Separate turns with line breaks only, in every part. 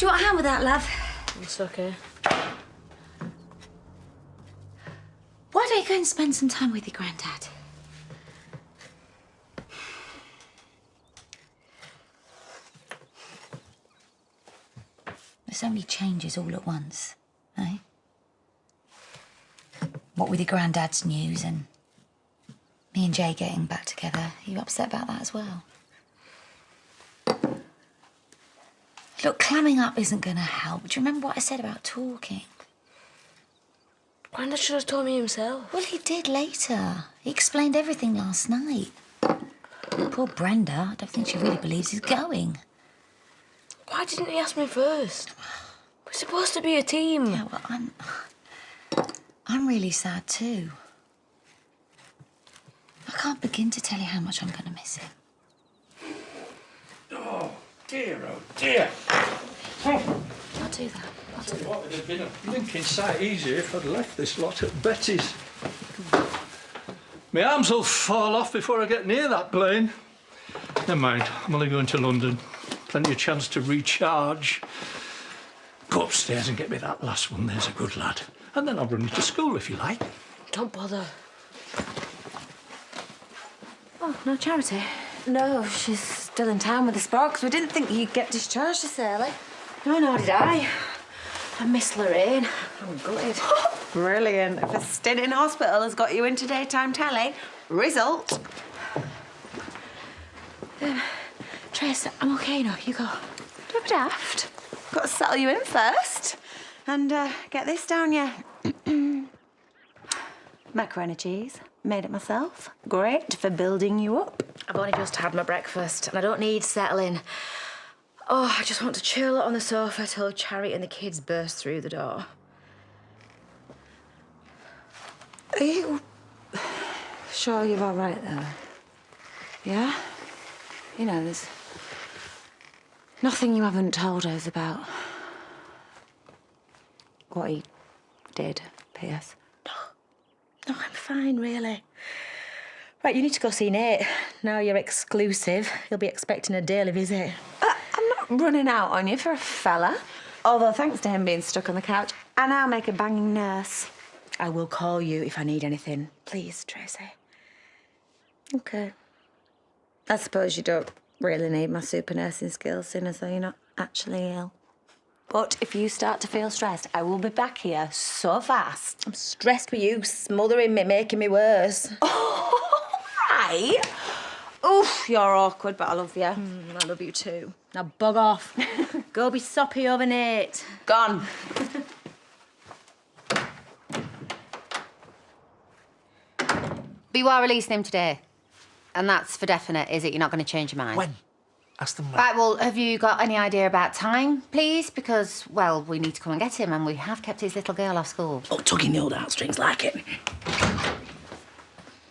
Do you want a hand with that, love?
It's okay.
Why don't you go and spend some time with your granddad? There's so many changes all at once, eh? What with your granddad's news and me and Jay getting back together. Are you upset about that as well? Look, clamming up isn't going to help. Do you remember what I said about talking?
Grandad should have told me himself.
Well, he did later. He explained everything last night. Poor Brenda, I don't think she really believes he's going.
Why didn't he ask me first? We're supposed to be a team.
Yeah, well, I'm really sad too. I can't begin to tell you how much I'm going to miss him.
Oh dear.
I'll do that. I'll do that.
What, it'd have been a blinking sight easier if I'd left this lot at Betty's. My arms will fall off before I get near that plane. Never mind, I'm only going to London. Plenty of chance to recharge. Go upstairs and get me that last one, there's a good lad. And then I'll run you to school if you like.
Don't bother.
Oh, no Charity?
No, she's still in town with the sparks. We didn't think you'd get discharged this early.
No, nor did I. I miss Lorraine. I'm gutted.
Brilliant. If a stint in hospital has got you into daytime telly, result.
Trace, I'm okay now. You go.
Don't be daft. Got to settle you in first. And get this down you. Macaroni cheese. Made it myself. Great for building you up.
I've only just had my breakfast and I don't need settling. Oh, I just want to chill on the sofa till Charity and the kids burst through the door.
Are you sure you're all right, though? Yeah? You know, there's nothing you haven't told us about what he did, P.S.
No, I'm fine, really. Right, you need to go see Nate. Now you're exclusive. He'll be expecting a daily visit.
I'm not running out on you for a fella. Although, thanks to him being stuck on the couch, I now make a banging nurse.
I will call you if I need anything. Please, Tracy.
OK. I suppose you don't really need my super nursing skills, seeing as though you're not actually ill. But if you start to feel stressed, I will be back here so fast.
I'm stressed with you smothering me, making me worse.
Oh, right. Oof, you're awkward, but I love you.
I love you too. Now bug off. Go be soppy over Nate.
Gone.
But you are releasing him today. And that's for definite, is it? You're not going to change your mind?
When? Ask them when.
Right, well, have you got any idea about time, please? Because, well, we need to come and get him, and we have kept his little girl off school.
Oh, tugging the old heartstrings like it.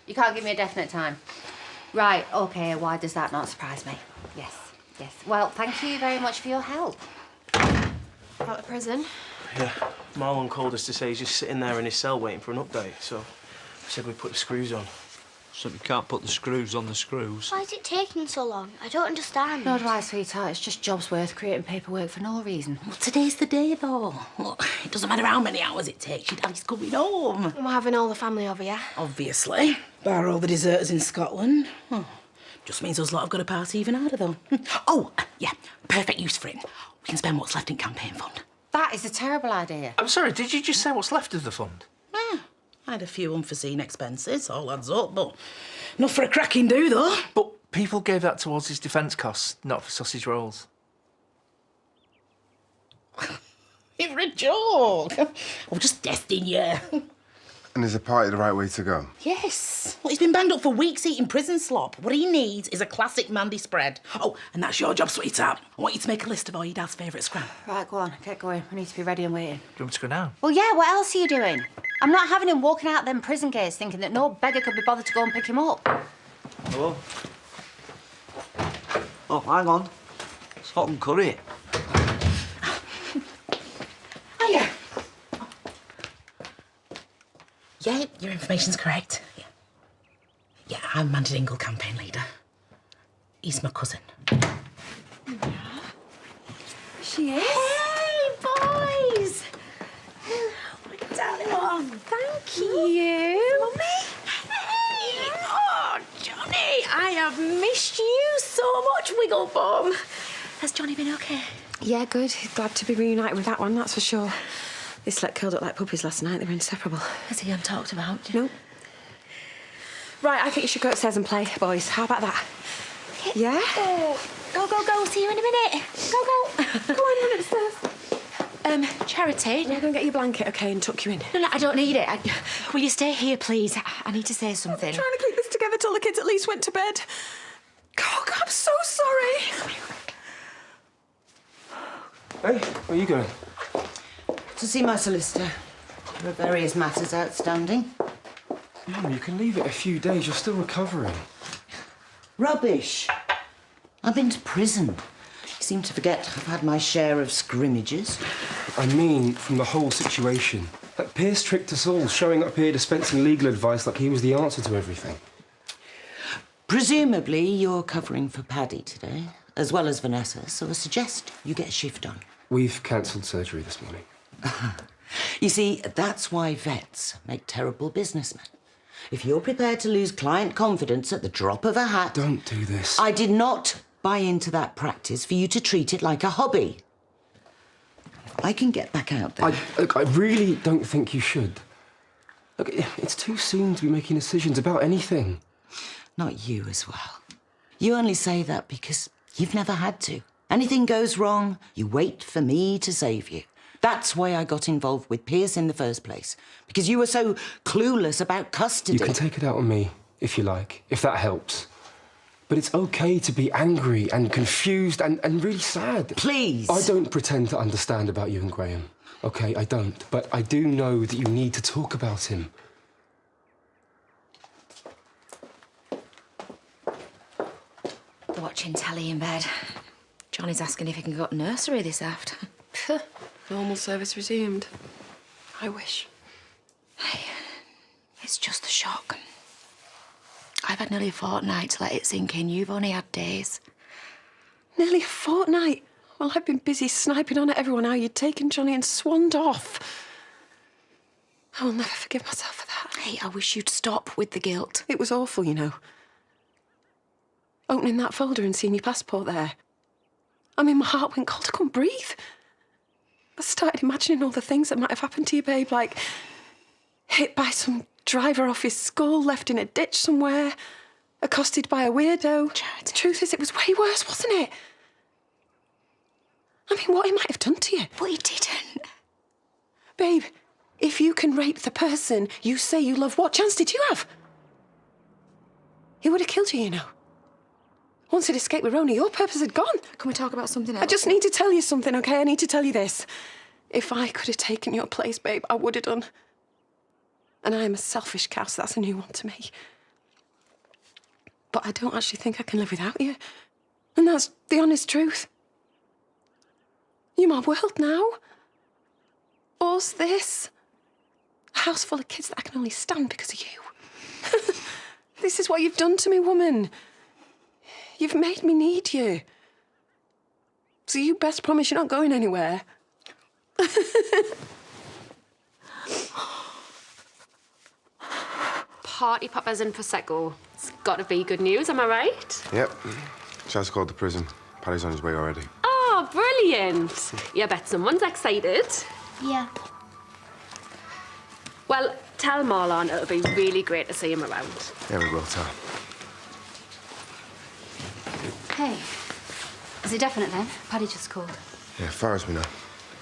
You can't give me a definite time. Right, OK, why does that not surprise me? Yes. Well, thank you very much for your help.
Out of prison?
Yeah, Marlon called us to say he's just sitting there in his cell waiting for an update, so I said we'd put the screws on.
So we can't put the screws on the screws.
Why is it taking so long? I don't understand.
Nor do I, sweetheart. It's just jobs worth creating paperwork for no reason.
Well, today's the day, though. Look, it doesn't matter how many hours it takes, your daddy's coming home.
We're having all the family over, yeah?
Obviously. Bar all the deserters in Scotland. Oh, just means us lot have got to party even harder, though. Oh, yeah, perfect use for it. We can spend what's left in campaign fund.
That is a terrible idea.
I'm sorry, did you just say what's left of the fund?
Yeah, I had a few unforeseen expenses, all adds up, but enough for a cracking do, though.
But people gave that towards his defence costs, not for sausage rolls.
You're a joke. I'm just testing you.
And is a party the right way to go?
Yes. Well, he's been banged up for weeks eating prison slop. What he needs is a classic Mandy spread. Oh, and that's your job, sweetheart. I want you to make a list of all your dad's favourite scram.
Right, go on, get going. We need to be ready and waiting.
Do you want me to go now?
Well, yeah, what else are you doing? I'm not having him walking out them prison gates thinking that no beggar could be bothered to go and pick him up.
Hello? Oh, hang on. It's hot and curry.
Hiya. Yeah, your information's correct. Yeah, I'm Mandy Dingle campaign leader. He's my cousin.
She is?
thank you. Mummy? Hey! Oh, Johnny, I have missed you so much, Wigglebum.
Has Johnny been okay?
Yeah, good. Glad to be reunited with that one, that's for sure. They slept curled up like puppies last night. They were inseparable.
Has he talked about?
Nope. Right, I think you should go upstairs and play, boys. How about that? Yeah?
Oh, go. See you in a minute. Go.
Go on, run upstairs.
Charity.
Yeah, go and get your blanket, okay, and tuck you in.
No, I don't need it. Will you stay here, please? I need to say something.
I'm trying to keep this together till the kids at least went to bed. Oh, God, I'm so sorry.
Hey, where are you going?
To see my solicitor. There are various matters outstanding.
Mum, you can leave it a few days. You're still recovering.
Rubbish. I've been to prison. You seem to forget I've had my share of scrimmages.
I mean, from the whole situation. That Pierce tricked us all, showing up here dispensing legal advice like he was the answer to everything.
Presumably, you're covering for Paddy today, as well as Vanessa, so I suggest you get a shift on.
We've cancelled surgery this morning.
You see, that's why vets make terrible businessmen. If you're prepared to lose client confidence at the drop of a hat...
Don't do this.
I did not buy into that practice for you to treat it like a hobby. I can get back out there.
Look, I really don't think you should. Look, it's too soon to be making decisions about anything.
Not you as well. You only say that because you've never had to. Anything goes wrong, you wait for me to save you. That's why I got involved with Pierce in the first place, because you were so clueless about custody.
You can take it out on me, if you like, if that helps. But it's okay to be angry and confused and really sad.
Please.
I don't pretend to understand about you and Graham, OK? I don't. But I do know that you need to talk about him.
Watching telly in bed. Johnny's asking if he can go to nursery this after.
Normal service resumed. I wish.
Hey, it's just the shock. I've had nearly a fortnight to let it sink in. You've only had days.
Nearly a fortnight? Well, I've been busy sniping on at everyone how you'd taken Johnny and swanned off. I will never forgive myself for that.
Hey, I wish you'd stop with the guilt.
It was awful, you know. Opening that folder and seeing your passport there. I mean, my heart went cold. I couldn't breathe. I started imagining all the things that might have happened to you, babe, like hit by some driver off his school, left in a ditch somewhere, accosted by a weirdo.
Charity.
The truth is, it was way worse, wasn't it? I mean, what he might have done to you.
But he didn't.
Babe, if you can rape the person you say you love, what chance did you have? He would have killed you, you know. Once he'd escaped with Roni, your purpose had gone.
Can we talk about something else?
I just need to tell you something, OK? I need to tell you this. If I could have taken your place, babe, I would have done. And I am a selfish cow, so that's a new one to me. But I don't actually think I can live without you. And that's the honest truth. You're my world now. Us, this. A house full of kids that I can only stand because of you. This is what you've done to me, woman. You've made me need you. So you best promise you're not going anywhere.
Party poppers and Prosecco. It's got to be good news, am I right?
Yep. Chaz called the prison. Paddy's on his way already.
Oh, brilliant. Yeah, I bet someone's excited.
Yeah.
Well, tell Marlon it'll be really great to see him around.
Yeah, we will tell.
Hey, is it definite then? Paddy just called.
Yeah, as far as we know.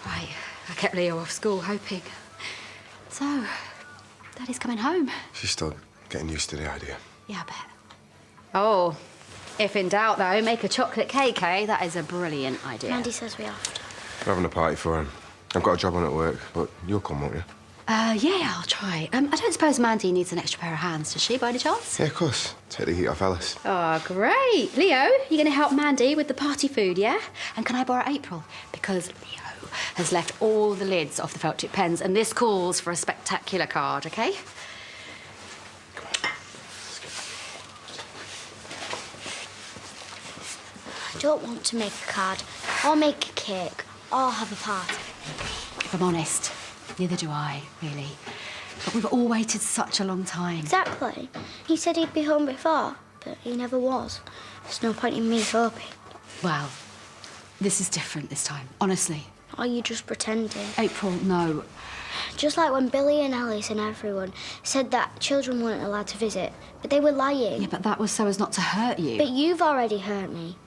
Right, I kept Leo off school, hoping. So, Daddy's coming home.
She's still getting used to the idea.
Yeah, I bet. Oh, if in doubt, though, make a chocolate cake, eh? That is a brilliant idea.
Mandy says we have to.
We're having a party for him. I've got a job on at work, but you'll come, won't you?
Yeah, I'll try. I don't suppose Mandy needs an extra pair of hands, does she, by any chance?
Yeah, of course. Take the heat off Alice.
Oh, great. Leo, you're going to help Mandy with the party food, yeah? And can I borrow April? Because Leo has left all the lids off the felt tip pens, and this calls for a spectacular card, OK?
I don't want to make a card, or make a cake, or have a party.
If I'm honest, neither do I, really. But we've all waited such a long time.
Exactly. He said he'd be home before, but he never was. There's no point in me hoping.
Well, this is different this time, honestly.
Are you just pretending?
April, no.
Just like when Billy and Alice and everyone said that children weren't allowed to visit, but they were lying.
Yeah, but that was so as not to hurt you.
But you've already hurt me.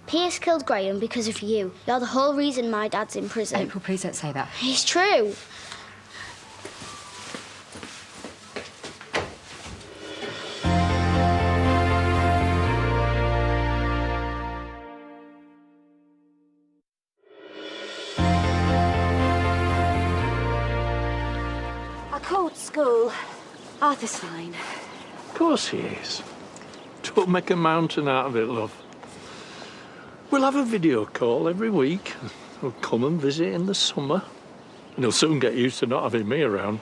Pierce killed Graham because of you. You're the whole reason my dad's in prison.
April, please don't say that.
It's true.
I called school. Arthur's fine.
Of course he is. Don't make a mountain out of it, love. We'll have a video call every week. He'll come and visit in the summer. And he'll soon get used to not having me around.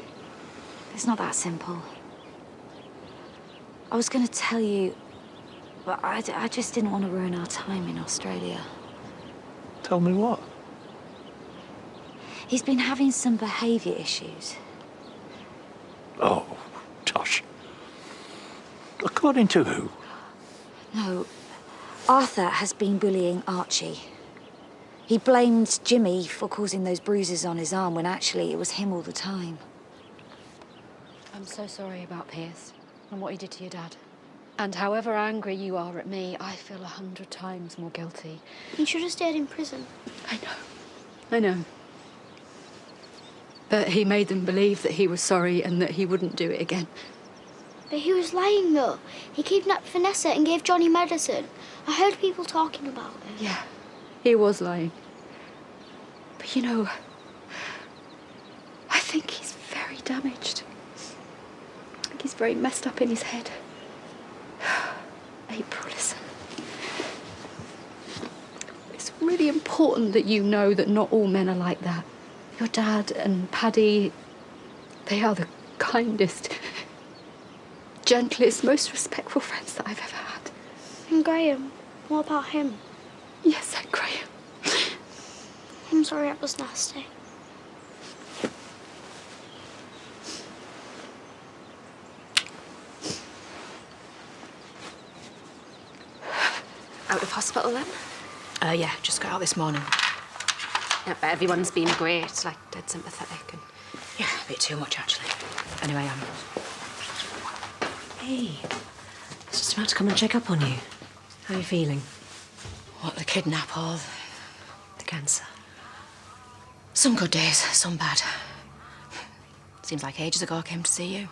It's not that simple. I was going to tell you, but I just didn't want to ruin our time in Australia.
Tell me what?
He's been having some behaviour issues.
Oh, Tosh. According to who?
No, Arthur has been bullying Archie. He blamed Jimmy for causing those bruises on his arm when actually it was him all the time.
I'm so sorry about Pierce and what he did to your dad. And however angry you are at me, I feel 100 times more guilty.
He should have stayed in prison.
I know. But he made them believe that he was sorry and that he wouldn't do it again.
But he was lying, though. He kidnapped Vanessa and gave Johnny medicine. I heard people talking about it.
Yeah, he was lying. But you know, I think he's very damaged. I think he's very messed up in his head. April, listen. It's really important that you know that not all men are like that. Your dad and Paddy, they are the kindest, gentlest, most respectful friends that I've ever had.
And Graham, what about him?
Yes, and Graham.
I'm sorry I was nasty.
Out of hospital then?
Yeah, just got out this morning.
Yeah, but everyone's been great, like dead sympathetic and...
Yeah, a bit too much, actually. Anyway, Hey, I was just about to come and check up on you. How are you feeling? What, the kidnap or the cancer? Some good days, some bad. Seems like ages ago I came to see you.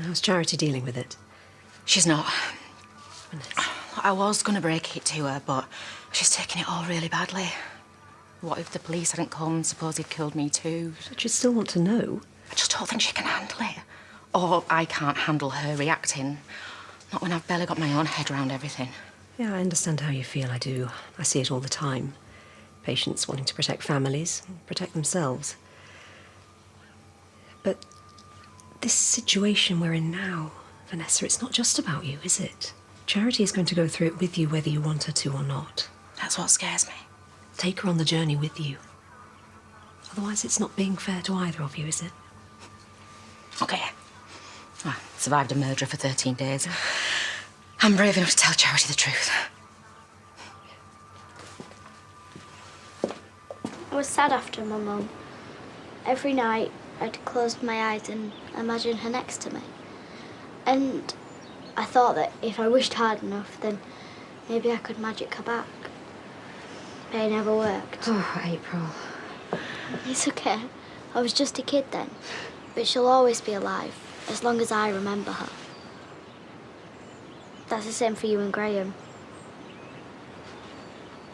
How's Charity dealing with it?
She's not. I was going to break it to her, but she's taking it all really badly. What if the police hadn't come and suppose he'd killed me too?
But you still want to know?
I just don't think she can handle it. Or I can't handle her reacting. Not when I've barely got my own head around everything.
Yeah, I understand how you feel, I do. I see it all the time. Patients wanting to protect families, protect themselves. But this situation we're in now, Vanessa, it's not just about you, is it? Charity is going to go through it with you whether you want her to or not.
That's what scares me.
Take her on the journey with you. Otherwise, it's not being fair to either of you, is it?
Okay. I survived a murderer for 13 days. I'm brave enough to tell Charity the truth.
I was sad after my mum. Every night I'd close my eyes and imagine her next to me. And I thought that if I wished hard enough, then maybe I could magic her back. But it never worked.
Oh, April.
It's okay. I was just a kid then. But she'll always be alive, as long as I remember her. That's the same for you and Graham.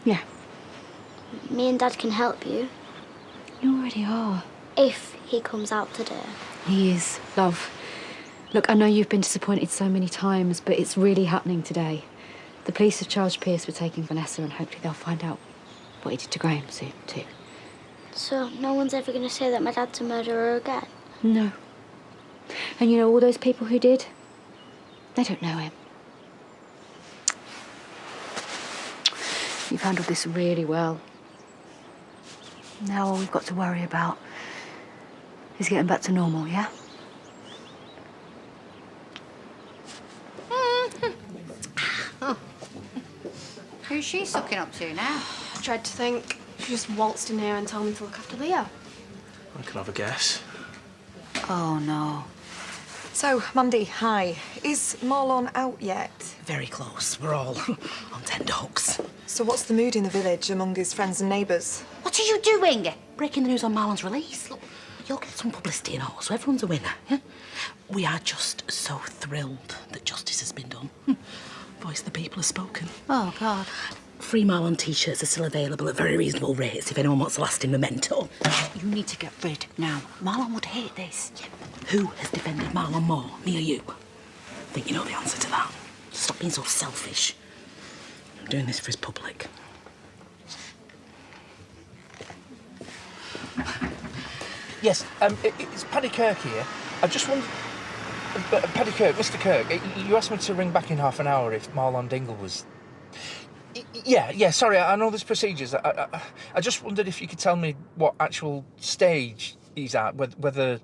Yeah.
Me and Dad can help you.
You already are.
If he comes out today.
He is, love. Look, I know you've been disappointed so many times, but it's really happening today. The police have charged Pierce with taking Vanessa, and hopefully they'll find out what he did to Graham soon, too.
So no one's ever going to say that my dad's a murderer again?
No. And you know, all those people who did, they don't know him. You've handled this really well. Now all we've got to worry about is getting back to normal, yeah? Who's she sucking up to now?
I tried to think. She just waltzed in here and told me to look after Leah.
I can have a guess.
Oh, no.
So, Mandy, hi. Is Marlon out yet?
Very close. We're all on tenterhooks.
So what's the mood in the village among his friends and neighbours?
What are you doing? Breaking the news on Marlon's release. Look, you'll get some publicity and all, so everyone's a winner, yeah? We are just so thrilled that justice has been done. Voice of the people has spoken.
Oh, God.
Free Marlon T-shirts are still available at very reasonable rates if anyone wants a lasting memento.
You need to get rid now. Marlon would hate this.
Yeah. Who has defended Marlon more, me or you? I think you know the answer to that. Stop being so selfish. I'm doing this for his public.
Yes, it's Paddy Kirk here. I just wondered... Paddy Kirk, Mr Kirk, you asked me to ring back in half an hour if Marlon Dingle was... Yeah, sorry, I know there's procedures. I just wondered if you could tell me what actual stage he's at, whether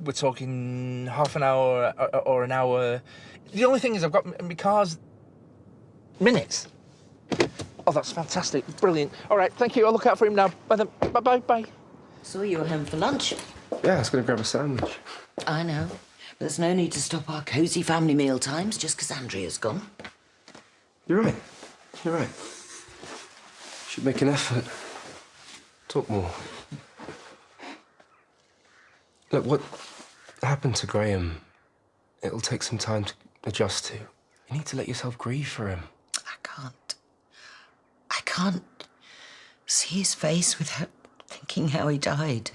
we're talking half an hour or an hour. The only thing is I've got my car's... Minutes? Oh, that's fantastic. Brilliant. All right, thank you. I'll look out for him now. Bye then. Bye.
So you were home for lunch?
Yeah, I was going to grab a sandwich.
I know. There's no need to stop our cosy family meal times just because Andrea's gone.
You're right. You're right. Should make an effort. Talk more. Look, what happened to Graham, it'll take some time to adjust to. You need to let yourself grieve for him.
I can't see his face without thinking how he died.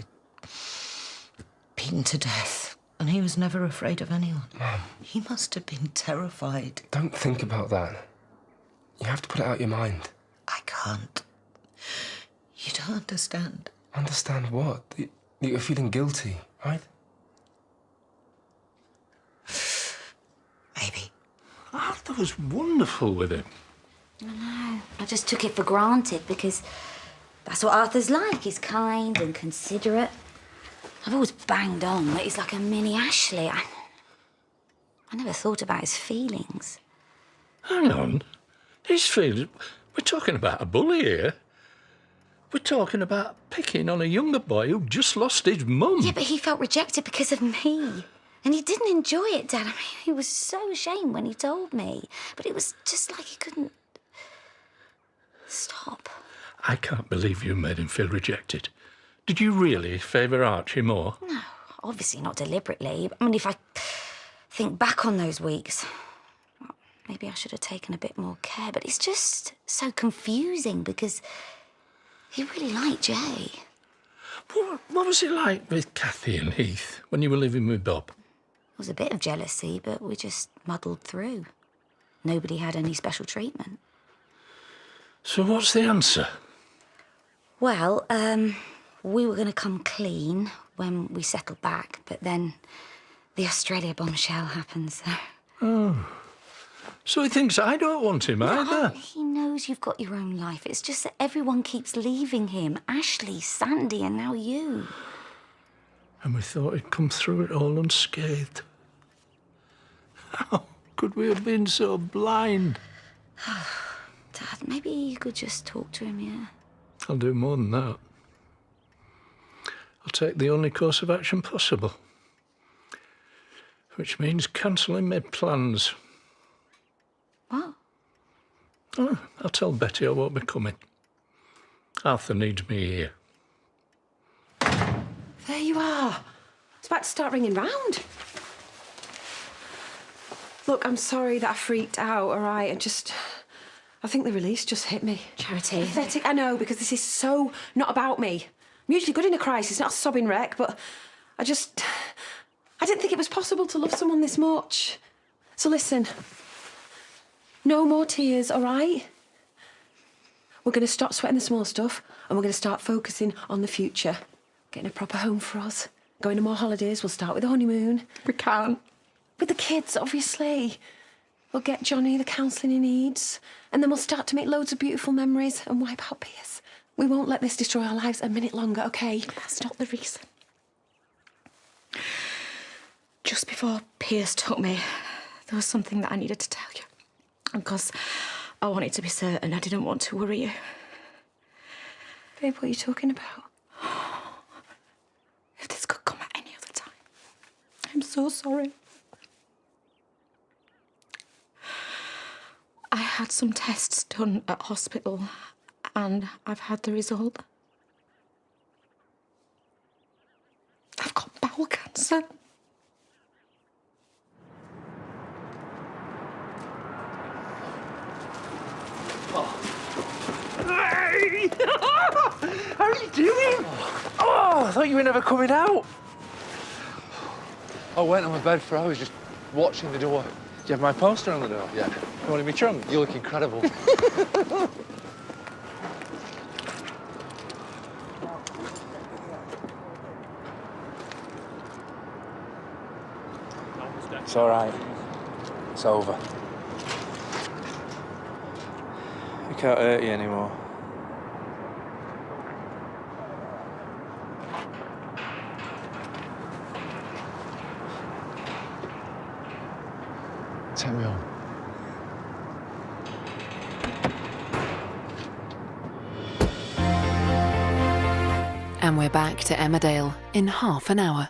Beaten to death. And he was never afraid of anyone.
Mum.
He must have been terrified.
Don't think about that. You have to put it out your mind.
I can't. You don't understand.
Understand what? That you're feeling guilty, right?
Maybe.
Arthur was wonderful with him.
I know. I just took it for granted because that's what Arthur's like. He's kind and considerate. I've always banged on that he's like a mini Ashley. I never thought about his feelings.
Hang on. His feelings? We're talking about a bully here. We're talking about picking on a younger boy who just lost his mum.
Yeah, but he felt rejected because of me. And he didn't enjoy it, Dad. I mean, he was so ashamed when he told me. But it was just like he couldn't stop.
I can't believe you made him feel rejected. Did you really favour Archie more?
No, obviously not deliberately. I mean, if I think back on those weeks, well, maybe I should have taken a bit more care. But it's just so confusing because he really liked Jay.
What was it like with Kathy and Heath when you were living with Bob?
There was a bit of jealousy, but we just muddled through. Nobody had any special treatment.
So what's the answer?
Well, we were going to come clean when we settled back, but then the Australia bombshell happened, so...
Oh. So he thinks I don't want him either.
He knows you've got your own life. It's just that everyone keeps leaving him. Ashley, Sandy, and now you.
And we thought he'd come through it all unscathed. How could we have been so blind?
Dad, maybe you could just talk to him, yeah?
I'll do more than that. I'll take the only course of action possible. Which means cancelling my plans.
What?
Oh, I'll tell Betty I won't be coming. Arthur needs me here.
There you are. It's about to start ringing round. Look, I'm sorry that I freaked out, all right? I think the release just hit me.
Charity.
Pathetic, I know, because this is so not about me. I'm usually good in a crisis, not a sobbing wreck, but I didn't think it was possible to love someone this much. So listen, no more tears, all right? We're going to stop sweating the small stuff and we're going to start focusing on the future. Getting a proper home for us. Going to more holidays. We'll start with the honeymoon. We can't. With the kids, obviously. We'll get Johnny the counselling he needs. And then we'll start to make loads of beautiful memories and wipe out Piers. We won't let this destroy our lives a minute longer, OK?
That's not the reason. Just before Piers took me, there was something that I needed to tell you. Because
I wanted to be certain. I didn't want to worry you.
Babe, what are you talking about?
If this could come at any other time. I'm so sorry. I had some tests done at hospital and I've had the result. I've got bowel cancer.
Hey! How are you doing? Oh, I thought you were never coming out.
I went on my bed for hours just watching the door. Do you have my poster on the door? Yeah. You want in my trunk? You look incredible.
It's all right. It's over. We can't hurt you anymore.
Take me home.
And we're back to Emmerdale in half an hour.